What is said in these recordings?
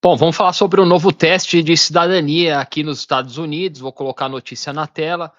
Bom, vamos falar sobre o novo teste de cidadania aqui nos Estados Unidos. Vou colocar a notícia na tela.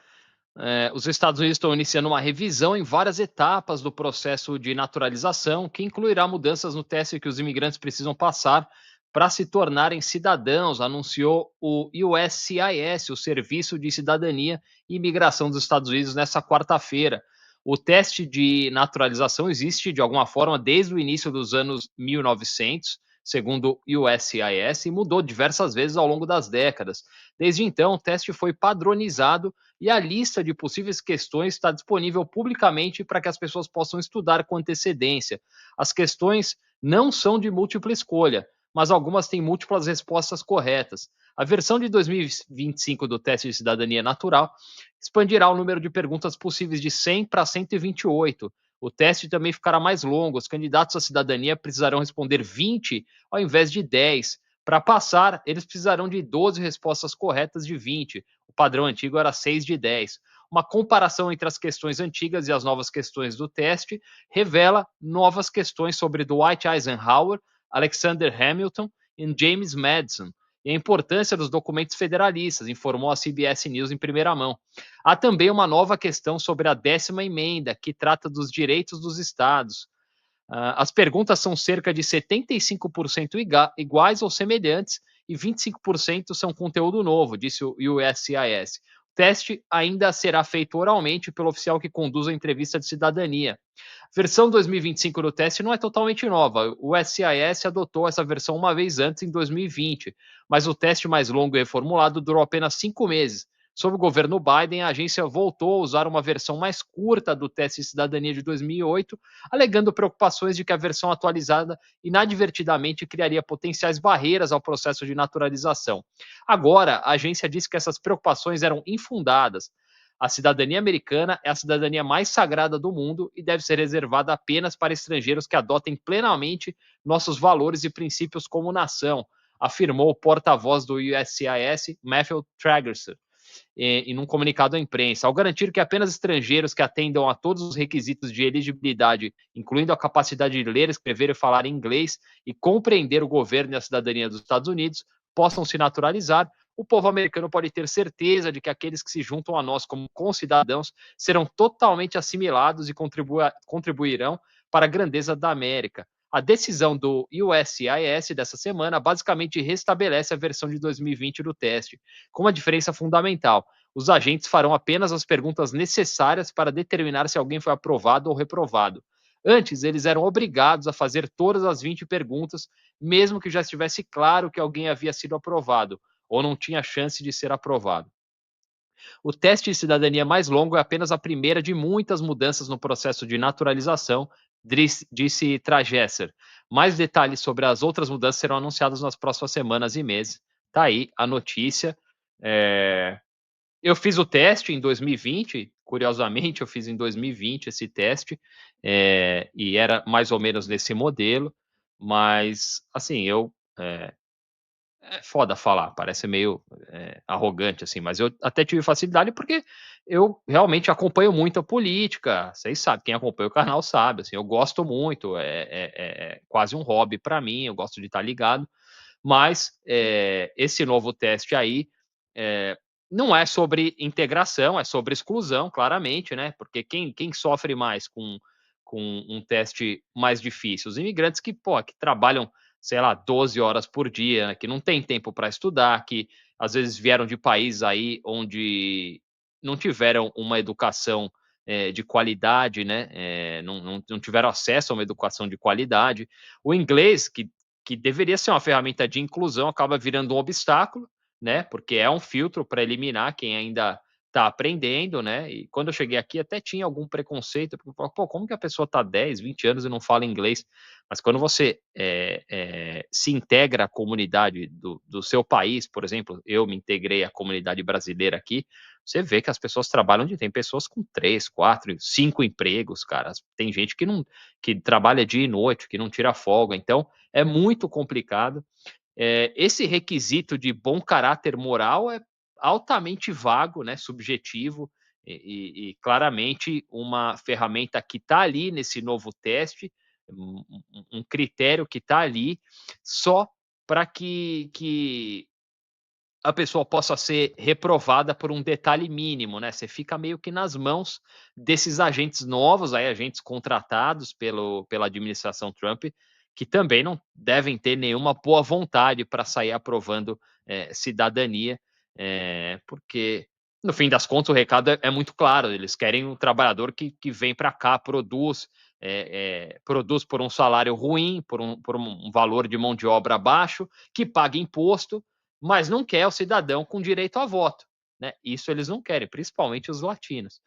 Os Estados Unidos estão iniciando uma revisão em várias etapas do processo de naturalização, que incluirá mudanças no teste que os imigrantes precisam passar para se tornarem cidadãos, anunciou o USCIS, o Serviço de Cidadania e Imigração dos Estados Unidos, nessa quarta-feira. O teste de naturalização existe de alguma forma desde o início dos anos 1900, segundo o USCIS, e mudou diversas vezes ao longo das décadas. Desde então, o teste foi padronizado e a lista de possíveis questões está disponível publicamente para que as pessoas possam estudar com antecedência. As questões não são de múltipla escolha, mas algumas têm múltiplas respostas corretas. A versão de 2025 do teste de cidadania natural expandirá o número de perguntas possíveis de 100 para 128. O teste também ficará mais longo. Os candidatos à cidadania precisarão responder 20 ao invés de 10. Para passar, eles precisarão de 12 respostas corretas de 20. O padrão antigo era 6 de 10. Uma comparação entre as questões antigas e as novas questões do teste revela novas questões sobre Dwight Eisenhower, Alexander Hamilton e James Madison, e a importância dos documentos federalistas, informou a CBS News em primeira mão. Há também uma nova questão sobre a 10ª emenda, que trata dos direitos dos estados. As perguntas são cerca de 75% iguais ou semelhantes e 25% são conteúdo novo, disse o USCIS. O teste ainda será feito oralmente pelo oficial que conduz a entrevista de cidadania. A versão 2025 do teste não é totalmente nova. O SCIS adotou essa versão uma vez antes, em 2020, mas o teste mais longo e reformulado durou apenas 5 meses. Sob o governo Biden, a agência voltou a usar uma versão mais curta do teste de cidadania de 2008, alegando preocupações de que a versão atualizada inadvertidamente criaria potenciais barreiras ao processo de naturalização. Agora, a agência disse que essas preocupações eram infundadas. A cidadania americana é a cidadania mais sagrada do mundo e deve ser reservada apenas para estrangeiros que adotem plenamente nossos valores e princípios como nação, afirmou o porta-voz do USCIS, Matthew Tragerson, em um comunicado à imprensa. Ao garantir que apenas estrangeiros que atendam a todos os requisitos de elegibilidade, incluindo a capacidade de ler, escrever e falar inglês e compreender o governo e a cidadania dos Estados Unidos, possam se naturalizar, o povo americano pode ter certeza de que aqueles que se juntam a nós como concidadãos serão totalmente assimilados e contribuirão para a grandeza da América. A decisão do USCIS dessa semana basicamente restabelece a versão de 2020 do teste, com uma diferença fundamental. Os agentes farão apenas as perguntas necessárias para determinar se alguém foi aprovado ou reprovado. Antes, eles eram obrigados a fazer todas as 20 perguntas, mesmo que já estivesse claro que alguém havia sido aprovado ou não tinha chance de ser aprovado. O teste de cidadania mais longo é apenas a primeira de muitas mudanças no processo de naturalização, disse Tragesser. Mais detalhes sobre as outras mudanças serão anunciados nas próximas semanas e meses. Tá aí a notícia. É, eu fiz o teste em 2020, curiosamente, eu fiz em 2020 esse teste, e era mais ou menos nesse modelo, mas, assim, é foda falar, parece meio arrogante, assim, mas eu até tive facilidade porque eu realmente acompanho muito a política. Vocês sabem, quem acompanha o canal sabe, assim, eu gosto muito, é quase um hobby para mim, eu gosto de estar ligado, mas esse novo teste aí é, não é sobre integração, é sobre exclusão, claramente, né? Porque quem sofre mais com um teste mais difícil? Os imigrantes que, pô, que trabalham, sei lá, 12 horas por dia, né, que não tem tempo para estudar, que às vezes vieram de países aí onde não tiveram uma educação de qualidade, né? Não tiveram acesso a uma educação de qualidade. O inglês, que deveria ser uma ferramenta de inclusão, acaba virando um obstáculo, né? Porque é um filtro para eliminar quem ainda está aprendendo, né? E quando eu cheguei aqui até tinha algum preconceito, porque eu falava, pô, como que a pessoa está 10, 20 anos e não fala inglês? Mas quando você se integra à comunidade do seu país, por exemplo, eu me integrei à comunidade brasileira aqui, você vê que as pessoas trabalham tem pessoas com 3, 4, 5 empregos, cara. Tem gente que trabalha dia e noite, que não tira folga. Então, é muito complicado. Esse requisito de bom caráter moral é altamente vago, né, subjetivo, e claramente uma ferramenta que está ali nesse novo teste, um critério que está ali, só para que a pessoa possa ser reprovada por um detalhe mínimo, né? Você fica meio que nas mãos desses agentes novos, aí agentes contratados pela administração Trump, que também não devem ter nenhuma boa vontade para sair aprovando cidadania, porque no fim das contas o recado é muito claro, eles querem um trabalhador que vem para cá, produz por um salário ruim, por um valor de mão de obra baixo, que paga imposto, mas não quer o cidadão com direito a voto, né? Isso eles não querem, principalmente os latinos.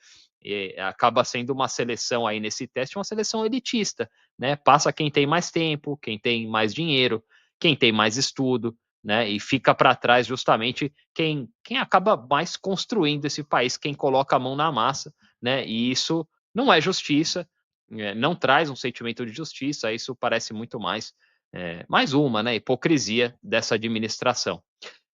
E acaba sendo uma seleção aí nesse teste, uma seleção elitista, né? Passa quem tem mais tempo, quem tem mais dinheiro, quem tem mais estudo, né? E fica para trás justamente quem acaba mais construindo esse país, quem coloca a mão na massa, né? E isso não é justiça, não traz um sentimento de justiça, isso parece muito mais uma, né, hipocrisia dessa administração.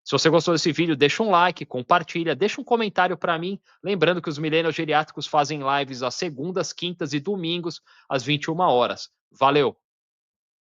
Se você gostou desse vídeo, deixa um like, compartilha, deixa um comentário para mim. Lembrando que os Millennials Geriátricos fazem lives às segundas, quintas e domingos, às 21 horas. Valeu!